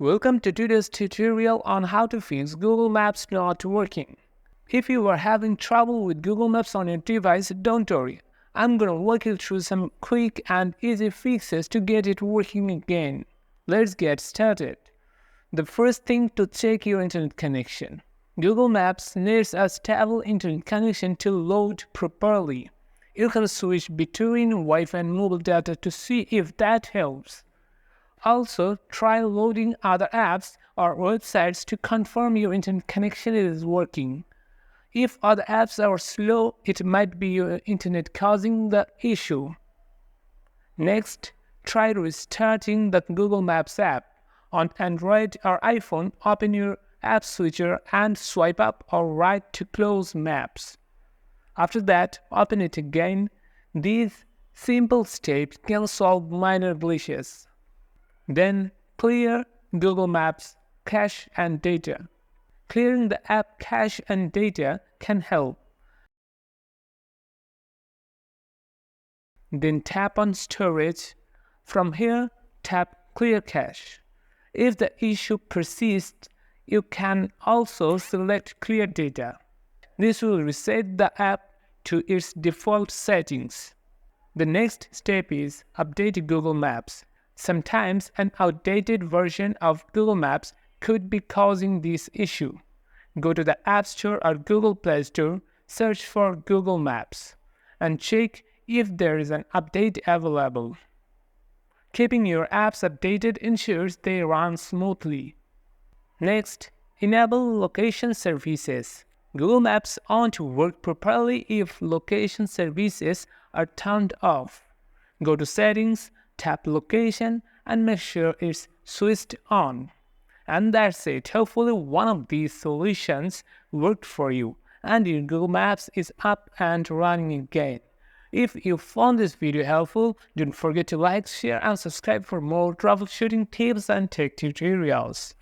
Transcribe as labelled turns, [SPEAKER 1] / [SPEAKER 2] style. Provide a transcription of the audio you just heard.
[SPEAKER 1] Welcome to today's tutorial on how to fix Google Maps not working. If you are having trouble with Google Maps on your device, don't worry. I'm gonna walk you through some quick and easy fixes to get it working again. Let's get started. The first thing to check your internet connection. Google Maps needs a stable internet connection to load properly. You can switch between Wi-Fi and mobile data to see if that helps. Also, try loading other apps or websites to confirm your internet connection is working. If other apps are slow, it might be your internet causing the issue. Next, try restarting the Google Maps app. On Android or iPhone, open your app switcher and swipe up or right to close Maps. After that, open it again. These simple steps can solve minor glitches. Then clear Google Maps cache and data. Clearing the app cache and data can help. Then tap on Storage. From here, tap Clear Cache. If the issue persists, you can also select Clear Data. This will reset the app to its default settings. The next step is update Google Maps. Sometimes an outdated version of Google Maps could be causing this issue. Go to the App Store or Google Play Store, search for Google Maps, and check if there is an update available. Keeping your apps updated ensures they run smoothly. Next, enable location services. Google Maps won't work properly if location services are turned off. Go to Settings, tap Location, and make sure it's switched on. And that's it. Hopefully one of these solutions worked for you and your Google Maps is up and running again. If you found this video helpful, don't forget to like, share, and subscribe for more troubleshooting tips and tech tutorials.